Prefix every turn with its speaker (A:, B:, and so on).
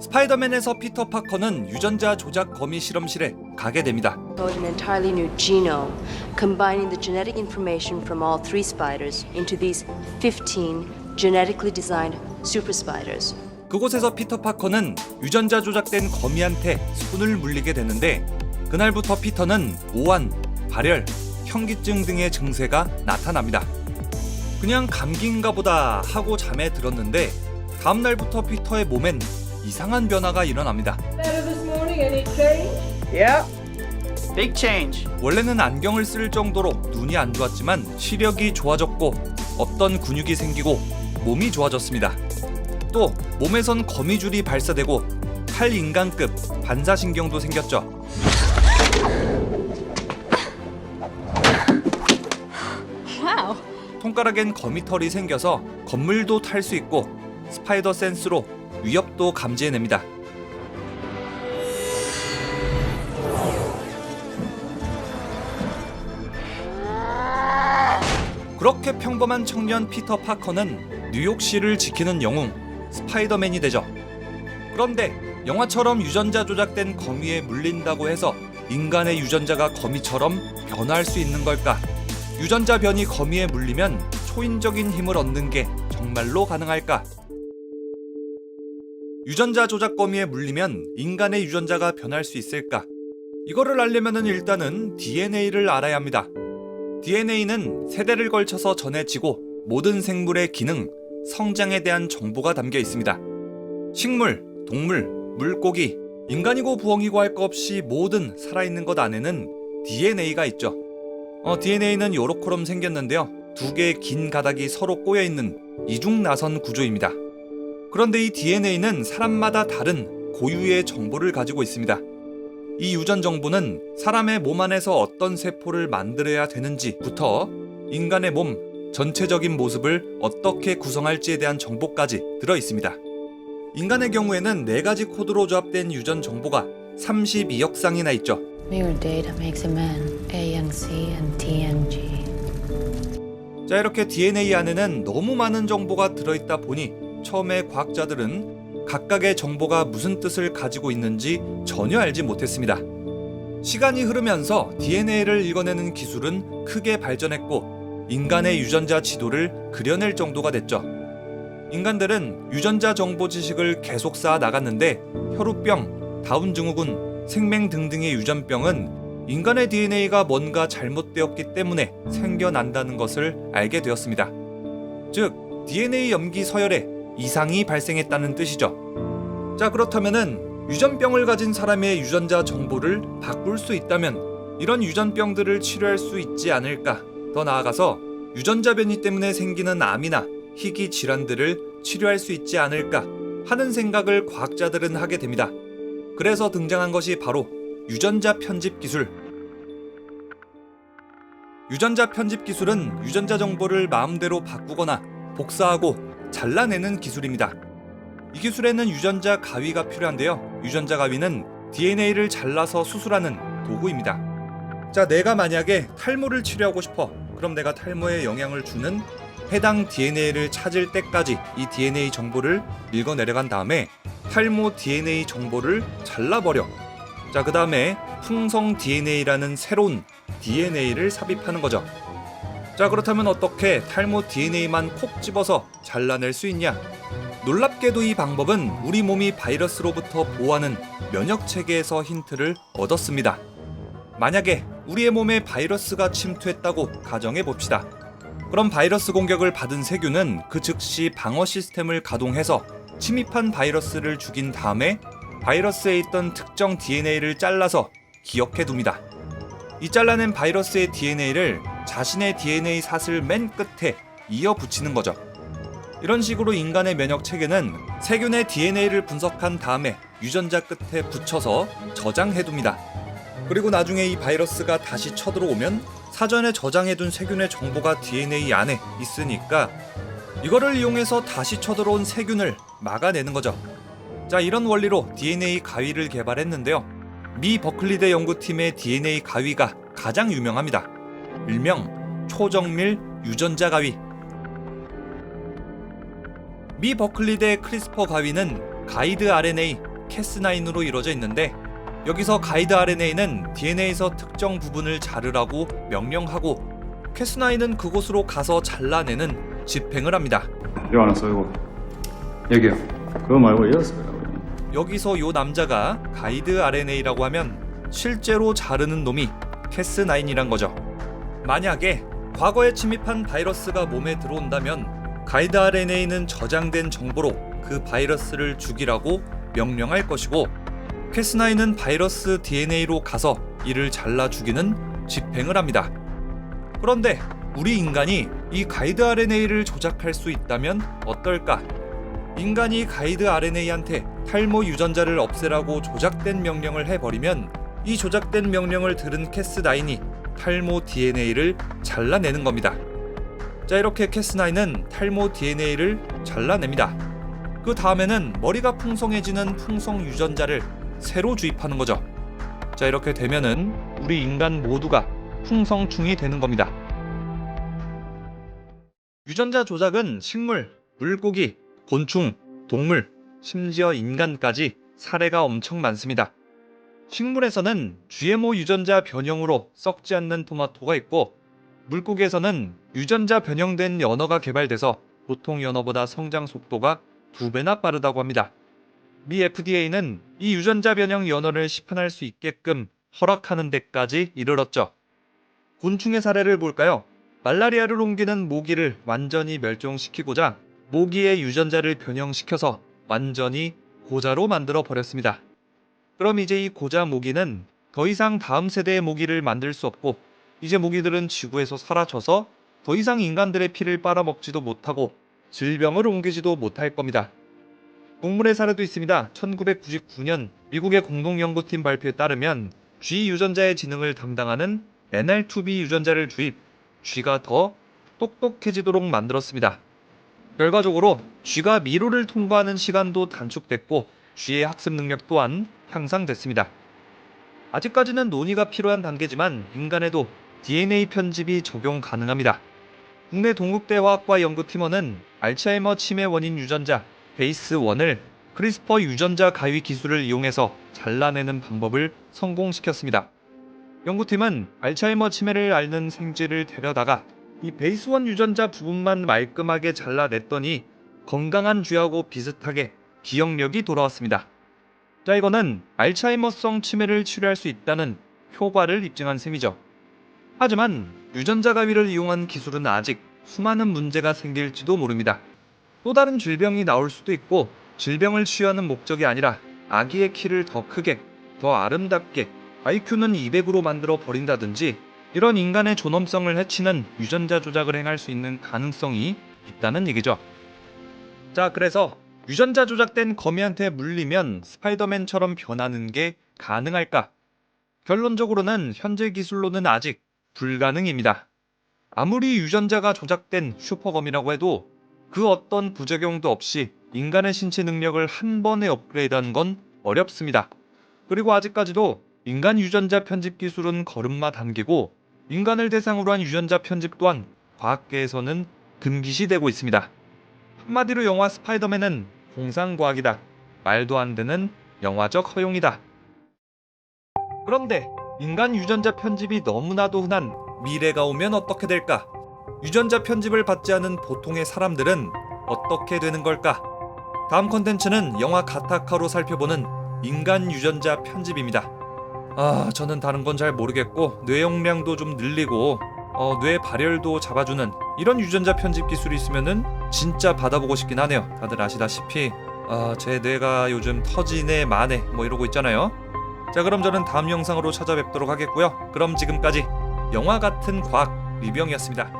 A: 스파이더맨에서 피터 파커는 유전자 조작 거미 실험실에 가게 됩니다.
B: An entirely new genome, combining the genetic information from all three spiders into these 15 genetically designed super spiders.
A: 그곳에서 피터 파커는 유전자 조작된 거미한테 손을 물리게 되는데 그날부터 피터는 오한, 발열, 현기증 등의 증세가 나타납니다. 그냥 감기인가 보다 하고 잠에 들었는데 다음 날부터 피터의 몸엔 이상한 변화가 일어납니다.
C: Yeah. Big change.
A: 원래는 안경을 쓸 정도로 눈이 안 좋았지만 시력이 좋아졌고 없던 근육이 생기고 몸이 좋아졌습니다. 또 몸에선 거미줄이 발사되고 탈인간급 반사신경도 생겼죠.
B: Wow.
A: 손가락엔 거미털이 생겨서 건물도 탈 수 있고 스파이더 센스로 위협도 감지해냅니다. 그렇게 평범한 청년 피터 파커는 뉴욕시를 지키는 영웅 스파이더맨이 되죠. 그런데 영화처럼 유전자 조작된 거미에 물린다고 해서 인간의 유전자가 거미처럼 변화할 수 있는 걸까? 유전자 변이 거미에 물리면 초인적인 힘을 얻는 게 정말로 가능할까? 유전자 조작 거미에 물리면 인간의 유전자가 변할 수 있을까? 이거를 알려면 일단은 DNA를 알아야 합니다. DNA는 세대를 걸쳐서 전해지고 모든 생물의 기능, 성장에 대한 정보가 담겨 있습니다. 식물, 동물, 물고기, 인간이고 부엉이고 할 것 없이 모든 살아있는 것 안에는 DNA가 있죠. DNA는 요렇게럼 생겼는데요. 두 개의 긴 가닥이 서로 꼬여있는 이중나선 구조입니다. 그런데 이 DNA는 사람마다 다른 고유의 정보를 가지고 있습니다. 이 유전 정보는 사람의 몸 안에서 어떤 세포를 만들어야 되는지부터 인간의 몸 전체적인 모습을 어떻게 구성할지에 대한 정보까지 들어 있습니다. 인간의 경우에는 4가지 코드로 조합된 유전 정보가 32억 쌍이나 있죠.
D: Your data makes a man A and C and T and G.
A: 자, 이렇게 DNA 안에는 너무 많은 정보가 들어있다 보니 처음에 과학자들은 각각의 정보가 무슨 뜻을 가지고 있는지 전혀 알지 못했습니다. 시간이 흐르면서 DNA를 읽어내는 기술은 크게 발전했고 인간의 유전자 지도를 그려낼 정도가 됐죠. 인간들은 유전자 정보 지식을 계속 쌓아 나갔는데 혈우병, 다운증후군, 생맹 등등의 유전병은 인간의 DNA가 뭔가 잘못되었기 때문에 생겨난다는 것을 알게 되었습니다. 즉, DNA 염기 서열에 이상이 발생했다는 뜻이죠. 자, 그렇다면은 유전병을 가진 사람의 유전자 정보를 바꿀 수 있다면 이런 유전병들을 치료할 수 있지 않을까? 더 나아가서 유전자 변이 때문에 생기는 암이나 희귀 질환들을 치료할 수 있지 않을까 하는 생각을 과학자들은 하게 됩니다. 그래서 등장한 것이 바로 유전자 편집 기술. 유전자 편집 기술은 유전자 정보를 마음대로 바꾸거나 복사하고 잘라내는 기술입니다. 이 기술에는 유전자 가위가 필요한데요. 유전자 가위는 DNA를 잘라서 수술하는 도구입니다. 자, 내가 만약에 탈모를 치료하고 싶어. 그럼 내가 탈모에 영향을 주는 해당 DNA를 찾을 때까지 이 DNA 정보를 읽어내려간 다음에 탈모 DNA 정보를 잘라버려. 자, 그 다음에 풍성 DNA라는 새로운 DNA를 삽입하는 거죠. 자, 그렇다면 어떻게 탈모 DNA만 콕 집어서 잘라낼 수 있냐? 놀랍게도 이 방법은 우리 몸이 바이러스로부터 보호하는 면역 체계에서 힌트를 얻었습니다. 만약에 우리의 몸에 바이러스가 침투했다고 가정해 봅시다. 그럼 바이러스 공격을 받은 세균은 그 즉시 방어 시스템을 가동해서 침입한 바이러스를 죽인 다음에 바이러스에 있던 특정 DNA를 잘라서 기억해 둡니다. 이 잘라낸 바이러스의 DNA를 자신의 DNA 사슬 맨 끝에 이어 붙이는 거죠. 이런 식으로 인간의 면역 체계는 세균의 DNA를 분석한 다음에 유전자 끝에 붙여서 저장해 둡니다. 그리고 나중에 이 바이러스가 다시 쳐들어오면 사전에 저장해둔 세균의 정보가 DNA 안에 있으니까 이거를 이용해서 다시 쳐들어온 세균을 막아내는 거죠. 자, 이런 원리로 DNA 가위를 개발했는데요. 미 버클리대 연구팀의 DNA 가위가 가장 유명합니다. 일명 초정밀 유전자 가위. 미 버클리대 크리스퍼 가위는 가이드 RNA, Cas9로 이루어져 있는데 여기서 가이드 RNA는 DNA에서 특정 부분을 자르라고 명령하고 Cas9은 그곳으로 가서 잘라내는 집행을 합니다.
E: 이거 하나 써요. 여기요. 그거 말고 이거 써요.
A: 여기서 요 남자가 가이드 RNA라고 하면 실제로 자르는 놈이 Cas9이란 거죠. 만약에 과거에 침입한 바이러스가 몸에 들어온다면 가이드 RNA는 저장된 정보로 그 바이러스를 죽이라고 명령할 것이고 Cas9은 바이러스 DNA로 가서 이를 잘라 죽이는 집행을 합니다. 그런데 우리 인간이 이 가이드 RNA를 조작할 수 있다면 어떨까? 인간이 가이드 RNA한테 탈모 유전자를 없애라고 조작된 명령을 해버리면 이 조작된 명령을 들은 Cas9이 탈모 DNA를 잘라내는 겁니다. 자, 이렇게 Cas9은 탈모 DNA를 잘라냅니다. 그 다음에는 머리가 풍성해지는 풍성 유전자를 새로 주입하는 거죠. 자, 이렇게 되면은 우리 인간 모두가 풍성충이 되는 겁니다. 유전자 조작은 식물, 물고기, 곤충, 동물, 심지어 인간까지 사례가 엄청 많습니다. 식물에서는 GMO 유전자 변형으로 썩지 않는 토마토가 있고, 물고기에서는 유전자 변형된 연어가 개발돼서 보통 연어보다 성장 속도가 2배나 빠르다고 합니다. 미 FDA는 이 유전자 변형 연어를 시판할 수 있게끔 허락하는 데까지 이르렀죠. 곤충의 사례를 볼까요? 말라리아를 옮기는 모기를 완전히 멸종시키고자 모기의 유전자를 변형시켜서 완전히 고자로 만들어 버렸습니다. 그럼 이제 이 고자 모기는 더 이상 다음 세대의 모기를 만들 수 없고, 이제 모기들은 지구에서 사라져서 더 이상 인간들의 피를 빨아먹지도 못하고 질병을 옮기지도 못할 겁니다. 동물의 사례도 있습니다. 1999년 미국의 공동연구팀 발표에 따르면 쥐 유전자의 지능을 담당하는 NR2B 유전자를 주입, 쥐가 더 똑똑해지도록 만들었습니다. 결과적으로 쥐가 미로를 통과하는 시간도 단축됐고 쥐의 학습 능력 또한 향상됐습니다. 아직까지는 논의가 필요한 단계지만 인간에도 DNA 편집이 적용 가능합니다. 국내 동국대 화학과 연구팀원은 알츠하이머 치매 원인 유전자 베이스1을 크리스퍼 유전자 가위 기술을 이용해서 잘라내는 방법을 성공시켰습니다. 연구팀은 알츠하이머 치매를 앓는 생쥐를 데려다가 이 베이스1 유전자 부분만 말끔하게 잘라냈더니 건강한 쥐하고 비슷하게 기억력이 돌아왔습니다. 자, 이거는 알츠하이머성 치매를 치료할 수 있다는 효과를 입증한 셈이죠. 하지만 유전자 가위를 이용한 기술은 아직 수많은 문제가 생길지도 모릅니다. 또 다른 질병이 나올 수도 있고, 질병을 치유하는 목적이 아니라 아기의 키를 더 크게, 더 아름답게, IQ는 200으로 만들어 버린다든지 이런 인간의 존엄성을 해치는 유전자 조작을 행할 수 있는 가능성이 있다는 얘기죠. 자, 그래서 유전자 조작된 거미한테 물리면 스파이더맨처럼 변하는 게 가능할까? 결론적으로는 현재 기술로는 아직 불가능입니다. 아무리 유전자가 조작된 슈퍼거미라고 해도 그 어떤 부작용도 없이 인간의 신체 능력을 한 번에 업그레이드하는 건 어렵습니다. 그리고 아직까지도 인간 유전자 편집 기술은 걸음마 단계고, 인간을 대상으로 한 유전자 편집 또한 과학계에서는 금기시되고 있습니다. 한마디로 영화 스파이더맨은 공상과학이다. 말도 안 되는 영화적 허용이다. 그런데 인간 유전자 편집이 너무나도 흔한 미래가 오면 어떻게 될까? 유전자 편집을 받지 않은 보통의 사람들은 어떻게 되는 걸까? 다음 컨텐츠는 영화 가타카로 살펴보는 인간 유전자 편집입니다. 저는 다른 건 잘 모르겠고 뇌 용량도 좀 늘리고 뇌 발열도 잡아주는 이런 유전자 편집 기술이 있으면은 진짜 받아보고 싶긴 하네요. 다들 아시다시피 제 뇌가 요즘 터지네 마네 뭐 이러고 있잖아요. 자, 그럼 저는 다음 영상으로 찾아뵙도록 하겠고요. 그럼 지금까지 영화 같은 과학 리뷰형이었습니다.